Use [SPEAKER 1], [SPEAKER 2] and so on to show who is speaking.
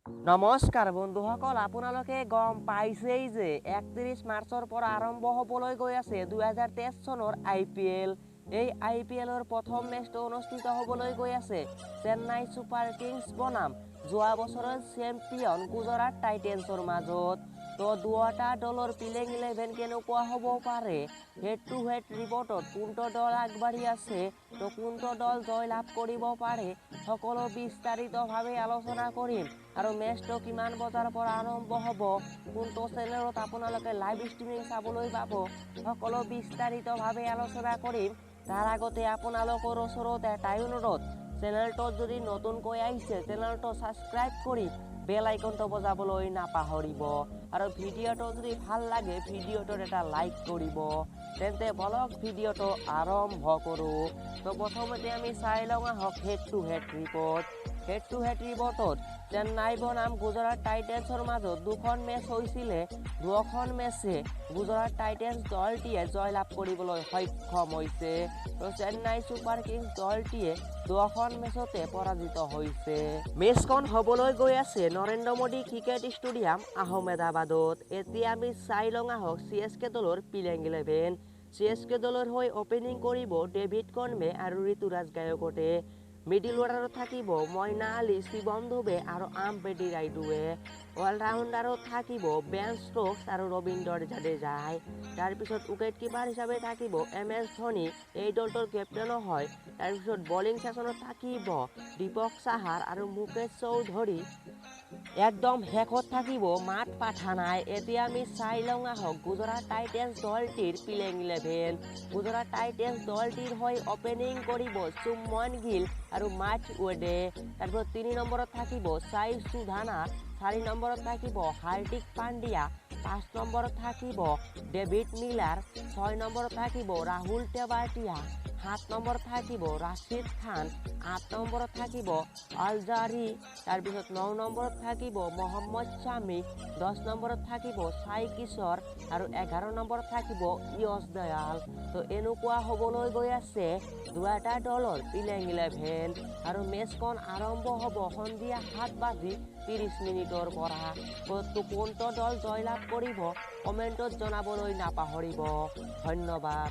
[SPEAKER 1] নমস্কাৰ বন্ধুসকল, আপোনালোকে গম পাইছেই যে 31 মাৰ্চৰ পৰা আৰম্ভ হ'বলৈ গৈ আছে 2023 চনৰ IPL। এই IPLৰ প্ৰথম মেচটো অনুষ্ঠিত হ'বলৈ গৈ আছে চেন্নাই ছুপাৰ কিংছ বনাম যোৱা বছৰৰ চেম্পিয়ন গুজৰাট টাইটেন্সৰ মাজত। তো দুয়োটা দলৰ প্লেইং 11 কেনেকুৱা হ'ব পাৰে, হেড টু হেড ৰিপৰ্টত কোনটো দল আগবাঢ়ি আছে, তো কোনটো দল জয় লাভ কৰিব পাৰে, সকলো বিস্তাৰিতভাৱে আলোচনা কৰিম। আৰু মেচটো কিমান বজাৰ পৰা আৰম্ভ হ'ব, কোনটো চেনেলত আপোনালোকে লাইভ ষ্ট্ৰিমিং চাবলৈ পাব, সকলো বিস্তাৰিতভাৱে আলোচনা কৰিম। তাৰ আগতে আপোনালোকৰ ওচৰত এটাই অনুৰোধ, চেনেলটোত যদি নতুনকৈ আহিছে চেনেলটো ছাবস্ক্ৰাইব কৰি বেল আইকনটো বজাবলৈ নাপাহৰিব। আৰু ভিডিঅ'টো যদি ভাল লাগে ভিডিঅ'টোত এটা লাইক কৰিব। তেন্তে বলক ভিডিঅ'টো আৰম্ভ কৰোঁ। তো প্ৰথমতে আমি চাই লওঁ আহক head to head report. Head to head ৰিপৰ্টত চেন্নাই বনাম গুজৰাট টাইটেন্সৰ মাজত দুখন মেচ হৈছিলে। দুয়োখন মেচে গুজৰাট টাইটেন্স দলটিয়ে জয় লাভ কৰিবলৈ সক্ষম হৈছে। তো চেন্নাই ছুপাৰ কিংছ দলটিয়ে দুয়োখন মেচতে পৰাজিত হৈছে। মেচখন হ'বলৈ গৈ আছে নৰেন্দ্ৰ মোদী ক্ৰিকেট ষ্টেডিয়াম আহমেদাবাদত। এতিয়া আমি চাই লওঁ আহক CSK দলৰ প্লেইং 11। CSK দলৰ হৈ অপেনিং কৰিব ডেভিড কনৱে আৰু ঋতুৰাজ গায়কোটে। মিডিল অৰ্ডাৰত থাকিব মইনা আলী, শিৱম দুবে আৰু আম্বেডি ৰাইডুৱে। অলৰাউণ্ডাৰত থাকিব বেন ষ্ট্ৰোকছ আৰু ৰবীন্দ্ৰ জাদেজাই। তাৰপিছত উইকেট কিপাৰ হিচাপে থাকিব MS ধোনী, এই দলটোৰ কেপ্টেইনো হয়। তাৰপিছত বলিং ছেছনত থাকিব দীপক চাহাৰ আৰু মুকেশ চৌধুৰী। একদম শেষত থাকিব মাত পাঠানাই। এতিয়া আমি চাই লওঁ আহক গুজৰাট টাইটেন্স দলটিৰ প্লেইং 11। গুজৰাট টাইটেন্স দলটিৰ হৈ অপেনিং কৰিব চুমন গিল আৰু মাৰ্ক ৱেডে। তাৰপিছত 3 নম্বৰত থাকিব সাই সুধানা, 4 নম্বৰত থাকিব হাৰ্দিক পাণ্ডিয়া, 5 নম্বৰত থাকিব ডেভিড মিলাৰ, 6 নম্বৰত থাকিব ৰাহুল টেৱাটিয়া, 7 নম্বৰত থাকিব ৰাছিদ খান, 8 নম্বৰত থাকিব আলজাৰী, তাৰপিছত 9 নম্বৰত থাকিব মহম্মদ শামি, 10 নম্বৰত থাকিব সাই কিশোৰ আৰু 11 নম্বৰত থাকিব য়শ দয়াল। তো এনেকুৱা হ'বলৈ গৈ আছে দুয়োটা দলৰ প্লেইং 11। আৰু মেচখন আৰম্ভ হ'ব সন্ধিয়া 7:30 পৰা। তো কোনটো দল জয়লাভ কৰিব কমেণ্টত জনাবলৈ নাপাহৰিব। ধন্যবাদ।